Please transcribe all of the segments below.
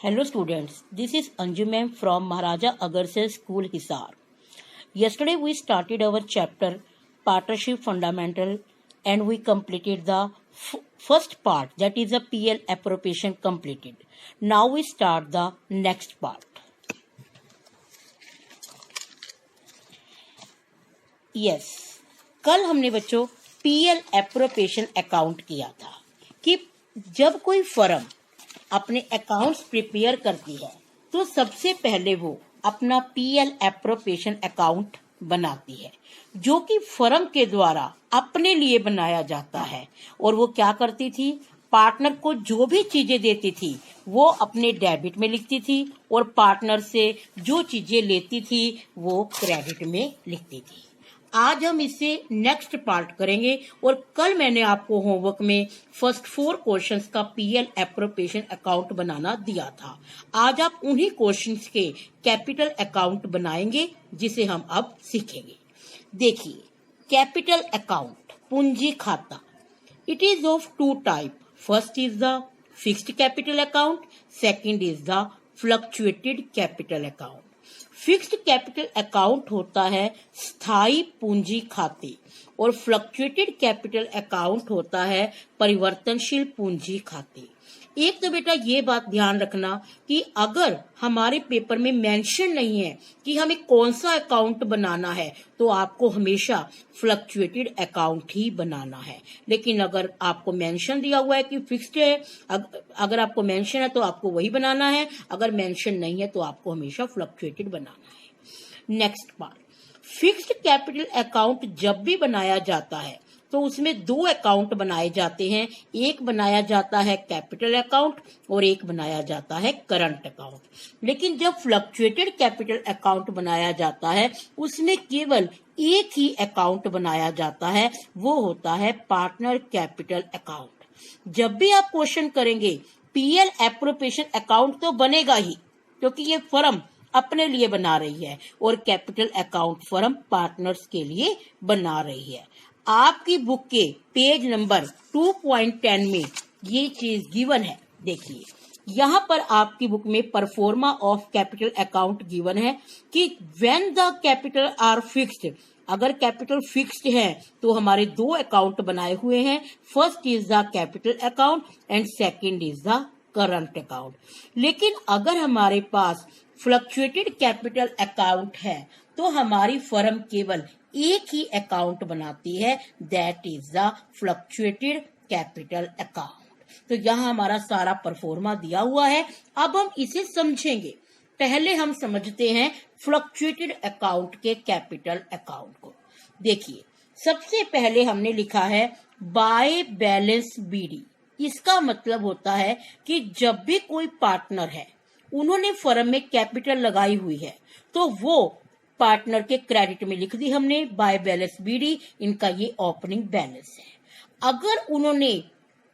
Hello students, this is Anju ma'am from Maharaja Agarse School Hisar. Yesterday we started our chapter Partnership Fundamental and we completed the first part, that is the PL appropriation completed. Now we start the next part. Yes, कल हमने बच्चों PL appropriation account किया था कि जब कोई firm अपने accounts prepare करती है तो सबसे पहले वो अपना पीएल एप्रोप्रिएशन अकाउंट बनाती है, जो कि फर्म के द्वारा अपने लिए बनाया जाता है। और वो क्या करती थी, पार्टनर को जो भी चीजें देती थी वो अपने डेबिट में लिखती थी और पार्टनर से जो चीजें लेती थी वो क्रेडिट में लिखती थी। आज हम इसे नेक्स्ट पार्ट करेंगे और कल मैंने आपको होमवर्क में फर्स्ट 4 क्वेश्चंस का पीएल एप्रोप्रिएशन अकाउंट बनाना दिया था। आज आप उन्हीं क्वेश्चंस के कैपिटल अकाउंट बनाएंगे जिसे हम अब सीखेंगे। देखिए, कैपिटल अकाउंट पूंजी खाता, it is of 2 type. First is the fixed capital account, second is the fluctuated capital account. Fixed capital account होता है स्थायी पूंजी खाते और फ्लक्चुएटेड कैपिटल अकाउंट होता है परिवर्तनशील पूंजी खाते। एक तो बेटा ये बात ध्यान रखना कि अगर हमारे पेपर में मेंशन नहीं है कि हमें कौन सा अकाउंट बनाना है तो आपको हमेशा फ्लक्चुएटेड अकाउंट ही बनाना है। लेकिन अगर आपको मेंशन दिया हुआ है कि फिक्स्ड है, अगर आपको मेंशन है तो आपको वही बनाना है, अगर मेंशन नहीं है तो आपको हमेशा फ्लक्चुएटेड बनाना है। Next part, fixed capital account जब भी बनाया जाता है तो उसमें 2 अकाउंट बनाए जाते हैं। एक बनाया जाता है कैपिटल अकाउंट और एक बनाया जाता है करंट अकाउंट। लेकिन जब फ्लक्चुएटेड कैपिटल अकाउंट बनाया जाता है उसमें केवल एक ही अकाउंट बनाया जाता है, वो होता है पार्टनर कैपिटल अकाउंट। जब भी आप क्वेश्चन करेंगे पीएल एप्रोप्रिएशन अकाउंट तो बनेगा ही, क्योंकि ये फर्म अपने लिए बना रही है और कैपिटल अकाउंट फर्म पार्टनर्स के लिए बना रही है। आपकी बुक के पेज नंबर 2.10 में ये चीज गिवन है। देखिए, यहाँ पर आपकी बुक में pro forma of capital account given है कि when the capital R fixed, अगर कैपिटल फिक्स्ड है तो हमारे 2 अकाउंट बनाए हुए हैं। First is the capital account and second is the current account. लेकिन अगर हमारे पास फ्लक्चुएटेड कैपिटल अकाउंट है तो हमारी फर्म केवल एक ही अकाउंट बनाती है, that is the fluctuated capital account. तो यहाँ हमारा सारा परफॉर्मा दिया हुआ है। अब हम इसे समझेंगे। पहले हम समझते हैं फ्लक्चुएटेड अकाउंट के कैपिटल अकाउंट को। देखिए, सबसे पहले हमने लिखा है बाय बैलेंस बीडी। इसका मतलब होता है कि जब भी कोई पार्टनर है, उन्होंने फर्म में कैपिटल लगाई हुई है तो वो पार्टनर के क्रेडिट में लिख दी हमने बाय बैलेंस बीडी, इनका ये ओपनिंग बैलेंस है। अगर उन्होंने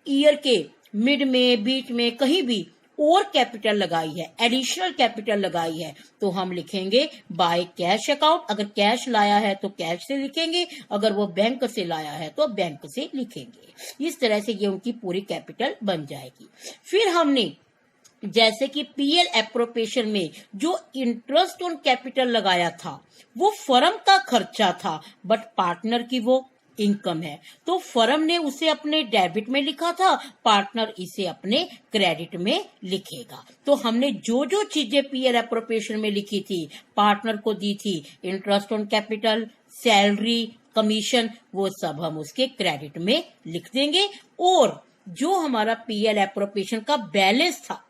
ईयर के मिड में, बीच में, कहीं भी और कैपिटल लगाई है, एडिशनल कैपिटल लगाई है, तो हम लिखेंगे बाय कैश अकाउंट। अगर कैश लाया है तो कैश से लिखेंगे, अगर वो बैंक से लाया है तो बैंक से लिखेंगे। इस तरह से ये उनकी पूरी कैपिटल बन जाएगी। फिर हमने जैसे कि पीएल एप्रोप्रिएशन में जो इंटरेस्ट ऑन कैपिटल लगाया था वो फर्म का खर्चा था, बट पार्टनर की वो इनकम है, तो फर्म ने उसे अपने डेबिट में लिखा था, पार्टनर इसे अपने क्रेडिट में लिखेगा। तो हमने जो जो चीजें पीएल एप्रोप्रिएशन में लिखी थी, पार्टनर को दी थी, interest on capital, salary, commission, वो सब हम उसके क्रेडिट में लिख देंगे। और जो हमारा पीएल एप्रोप्रिएशन का बैलेंस था,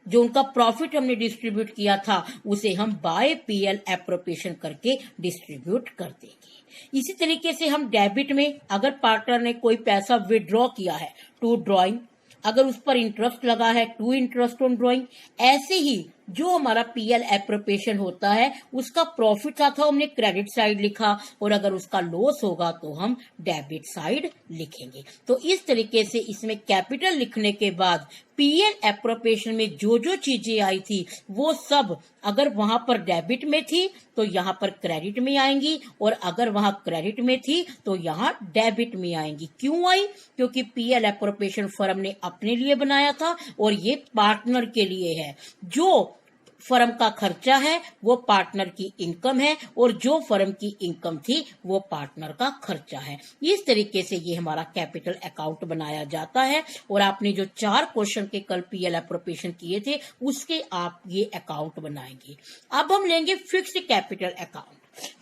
जो उनका प्रॉफिट हमने डिस्ट्रीब्यूट किया था, उसे हम बाय पीएल एप्रोप्रिएशन करके डिस्ट्रीब्यूट कर देंगे। इसी तरीके से हम डेबिट में अगर पार्टनर ने कोई पैसा विड्रॉ किया है टू ड्रॉइंग, अगर उस पर इंटरेस्ट लगा है टू इंटरेस्ट ऑन ड्रॉइंग, ऐसे ही जो हमारा पीएल एप्रोप्रिएशन होता है उसका प्रॉफिट था तो हमने क्रेडिट साइड लिखा, और अगर उसका लॉस होगा तो हम डेबिट साइड लिखेंगे। तो इस तरीके से इसमें कैपिटल लिखने के बाद पीएल एप्रोप्रिएशन में जो जो चीजें आई थी वो सब अगर वहां पर डेबिट में थी तो यहाँ पर क्रेडिट में आएंगी, और अगर वहां क्रेडिट में थी तो यहाँ डेबिट में आएंगी। क्यों आई? क्योंकि पीएल एप्रोप्रिएशन फर्म ने अपने लिए बनाया था और ये पार्टनर के लिए है। जो फर्म का खर्चा है वो पार्टनर की इनकम है, और जो फर्म की इनकम थी वो पार्टनर का खर्चा है। इस तरीके से ये हमारा कैपिटल अकाउंट बनाया जाता है। और आपने जो 4 क्वेश्चन के कल पीएल एप्रोप्रिएशन किए थे उसके आप ये अकाउंट बनाएंगे। अब हम लेंगे fixed capital account.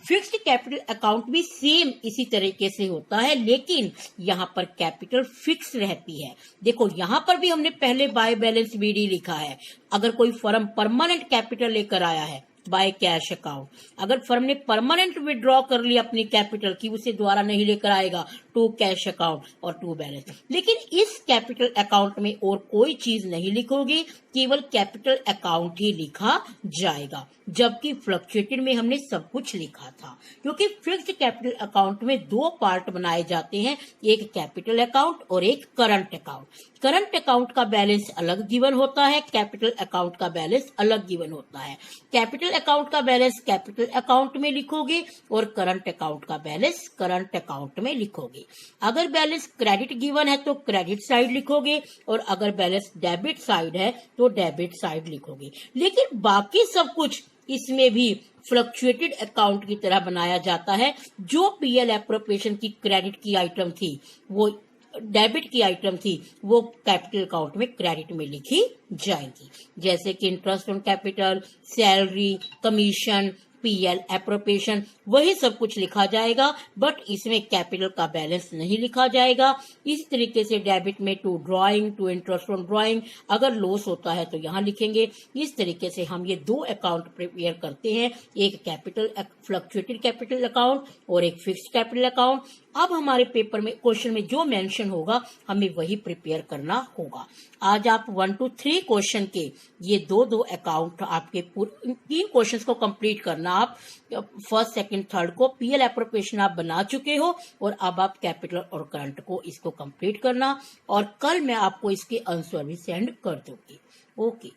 Fixed capital account भी सेम इसी तरीके से होता है, लेकिन यहाँ पर कैपिटल फिक्स रहती है। देखो यहाँ पर भी हमने पहले बाय बैलेंस बीडी लिखा है। अगर कोई फर्म परमानेंट कैपिटल लेकर आया है बाय कैश अकाउंट, अगर फर्म ने परमानेंट विड्रॉ कर लिया अपनी कैपिटल की, उसे दोबारा नहीं लेकर आएगा टू कैश अकाउंट और टू बैलेंस। लेकिन इस कैपिटल अकाउंट में और कोई चीज नहीं लिखोगी, केवल कैपिटल अकाउंट ही लिखा जाएगा, जबकि फ्लक्चुएटेड में हमने सब कुछ लिखा था। क्योंकि फिक्स्ड कैपिटल अकाउंट में 2 पार्ट बनाए जाते हैं, एक कैपिटल अकाउंट और एक करंट अकाउंट। करंट अकाउंट का बैलेंस अलग गिवन होता है, कैपिटल अकाउंट का बैलेंस अलग गिवन होता है। कैपिटल अकाउंट का बैलेंस कैपिटल अकाउंट में लिखोगे और करंट अकाउंट का बैलेंस करंट अकाउंट में लिखोगे। अगर बैलेंस क्रेडिट गिवन है तो क्रेडिट साइड लिखोगे, और अगर बैलेंस डेबिट साइड है तो डेबिट साइड लिखोगे। लेकिन बाकी सब कुछ इसमें भी फ्लक्चुएटेड अकाउंट की तरह बनाया जाता है। जो पीएल एप्रोप्रिएशन की क्रेडिट की आइटम थी, वो डेबिट की आइटम थी, वो कैपिटल अकाउंट में क्रेडिट में लिखी जाएंगी। जैसे कि interest on capital, salary, commission, PL appropriation, वही सब कुछ लिखा जाएगा, बट इसमें कैपिटल का बैलेंस नहीं लिखा जाएगा। इस तरीके से डेबिट में to drawing, to interest on drawing, अगर लॉस होता है तो यहाँ लिखेंगे। इस तरीके से हम ये 2 अकाउंट प्रिपेयर करते हैं, एक कैपिटल फ्लक्चुएटेड कैपिटल अकाउंट और एक फिक्स्ड कैपिटल अकाउंट। अब हमारे पेपर में क्वेश्चन में जो मेंशन होगा हमें वही प्रिपेयर करना होगा। आज आप 1 to 3 क्वेश्चन के ये 2 अकाउंट आपके 3 क्वेश्चंस को कंप्लीट करना। आप फर्स्ट, सेकंड, थर्ड को पीएल एप्रोप्रिएशन आप बना चुके हो, और अब आप कैपिटल और करंट को इसको कंप्लीट करना, और कल मैं आपको इसके आंसर भी सेंड कर दूंगी। ओके।